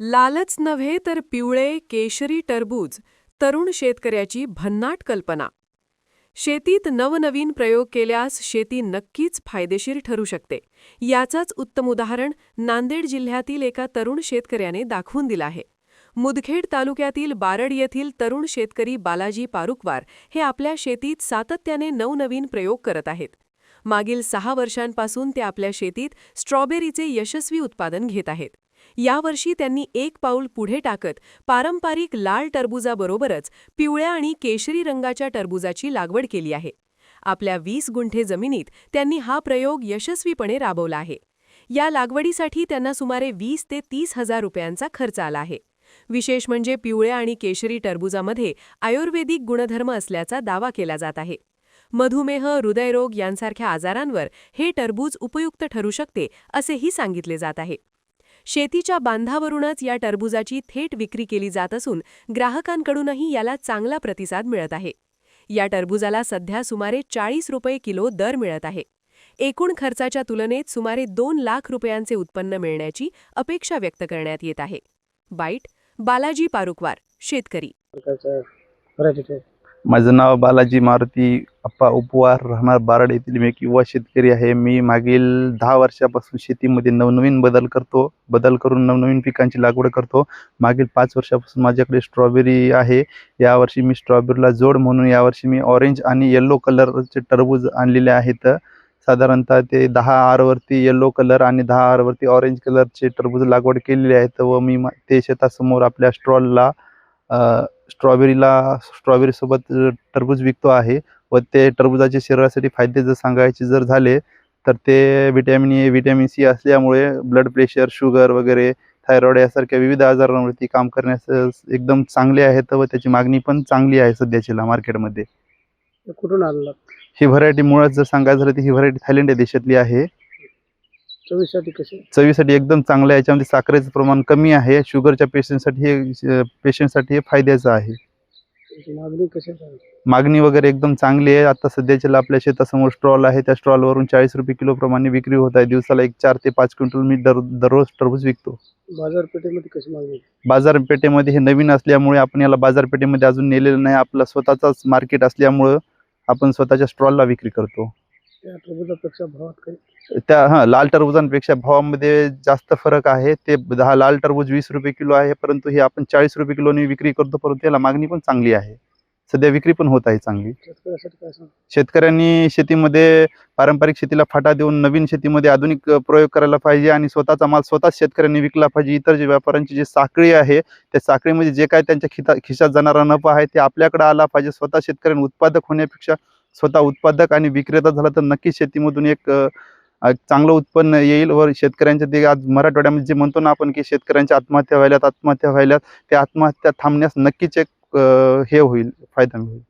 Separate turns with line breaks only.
लालच नव्हे तर पिवळे केशरी टरबूज, तरुण शेतकऱ्याची भन्नाट कल्पना. शेतीत नवनवीन प्रयोग केल्यास शेती नक्कीच फायदेशीर ठरू शकते. याचंच उत्तम उदाहरण नांदेड जिल्ह्यातील एका तरुण शेतकऱ्याने दाखवून दिलं आहे. मुदखेड तालुक्यातील बारड येथील तरुण शेतकरी बालाजी पारुकवार हे आपल्या शेतीत सातत्याने नवनवीन प्रयोग करत आहेत. मागील 6 वर्षांपासून ते आपल्या शेतीत स्ट्रॉबेरीचे यशस्वी उत्पादन घेत आहेत. यावर्षी त्यांनी एक पाऊल पुढे टाकत पारंपरिक लाल टरबूजाबरोबरच पिवळ्या आणि केशरी रंगाच्या टरबूजाची लागवड केली आहे. आपल्या 20 गुंठे जमिनीत त्यांनी हा प्रयोग यशस्वीपणे राबवला आहे. या लागवडीसाठी त्यांना सुमारे 20 ते 30 हजार रुपयांचा खर्च आला आहे. विशेष म्हणजे पिवळ्या आणि केशरी टरबूजामध्ये आयुर्वेदिक गुणधर्म असल्याचा दावा केला जात आहे. मधुमेह, हृदयरोग यांसारख्या आजारांवर हे टरबूज उपयुक्त ठरू शकते असेही सांगितले जात आहे. शेतीच्या बांधावरूनच या टरबूजाची थेट विक्री केली जात असून ग्राहकांकडूनही याला चांगला प्रतिसाद मिळत आहे. या टरबूजाला सध्या सुमारे 40 रुपये किलो दर मिळत आहे. एकूण खर्चाच्या तुलनेत सुमारे 2 लाख रुपयांचे उत्पन्न मिळण्याची अपेक्षा व्यक्त करण्यात येत आहे. बाईट बालाजी पारुकवार, शेतकरी.
माझं नाव बालाजी मारुती अप्पा उपवार, राहणार बारड येथील मी एक युवा शेतकरी आहे. मी मागील 10 वर्षापासून शेतीमध्ये नवनवीन बदल करून नवनवीन पिकांची लागवड करतो. मागील 5 वर्षापासून माझ्याकडे स्ट्रॉबेरी आहे. यावर्षी मी स्ट्रॉबेरीला जोड म्हणून यावर्षी मी ऑरेंज आणि येलो कलरचे टरबूज आणलेले आहेत. साधारणतः ते 10 आरवरती येलो कलर आणि 10 आरवरती ऑरेंज कलरचे टरबूज लागवड केलेली आहेत व मी ते शेतासमोर आपल्या स्टॉलला स्ट्रॉबेरीसोबत टरबूज विकतो आहे व ते टरबूजाचे शरीरासाठी फायदे जर सांगायचे झाले तर ते व्हिटॅमिन ए, व्हिटॅमिन सी असल्यामुळे ब्लड प्रेशर, शुगर वगैरे, थायरॉइड यासारख्या विविध आजारांवरती काम करण्यास एकदम चांगले आहेत व त्याची मागणी पण चांगली आहे सध्याच्या मार्केटमध्ये.
कुठून आणला?
ही व्हरायटी मुळात जर सांगायचं झालं तर ही व्हरायटी थायलंड या देशातली आहे.
चवीसाठी कशी?
चवीसाठी एकदम चांगलं आहे. याच्यामध्ये साखरेचं प्रमाण कमी आहे. शुगरच्या पेशंटसाठी हे फायद्याचं आहे.
मागणी कशी आहे?
मागणी वगैरे एकदम चांगली आहे. आता सध्याच्या आपल्या शेतासमोर स्टॉल आहे. त्या स्टॉलवरून 40 रुपये किलो प्रमाणे विक्री होत आहे. दिवसाला 4 ते 5 क्विंटल मी दररोज टरबूज विकतो.
बाजारपेठेमध्ये कशी मागणी?
बाजारपेठेमध्ये हे नवीन असल्यामुळे आपण याला बाजारपेठेमध्ये अजून नेलेलं नाही. आपला स्वतःचाच मार्केट असल्यामुळं आपण स्वतःच्या स्टॉलला विक्री करतो.
त्या टरबूजापेक्षा भावात काही?
लाल टरबूजांपेक्षा भावामध्ये जास्त फरक आहे. ते लाल टरबूज 20 रुपये किलो आहे, परंतु हे आपण 40 रुपये किलोने विक्री करतो. परंतु याला मागणी पण चांगली आहे. सध्या विक्री पण होत आहे चांगली.
शेतकऱ्यासाठी काय सांग?
शेतकऱ्यांनी शेतीमध्ये पारंपरिक शेतीला फाटा देऊन नवीन शेतीमध्ये आधुनिक प्रयोग करायला पाहिजे आणि स्वतःचा माल स्वतःच शेतकऱ्यांनी विकला पाहिजे. इतर जे व्यापाऱ्यांची जी साखळी आहे त्या साखळीमध्ये जे काय त्यांच्या खिशात जाणारा नफा आहे ते आपल्याकडे आला पाहिजे. स्वतः शेतकऱ्यांनी उत्पादक होण्यापेक्षा स्वतः उत्पादक आणि विक्रेता झाला तर नक्कीच शेतीमधून एक चांगलं उत्पन्न येईल व शेतकऱ्यांच्या ते आज मराठवाड्यामध्ये जे म्हणतो ना आपण की शेतकऱ्यांच्या आत्महत्या व्हायल्यात, त्या आत्महत्या थांबण्यास नक्कीच एक हे होईल, फायदा होईल.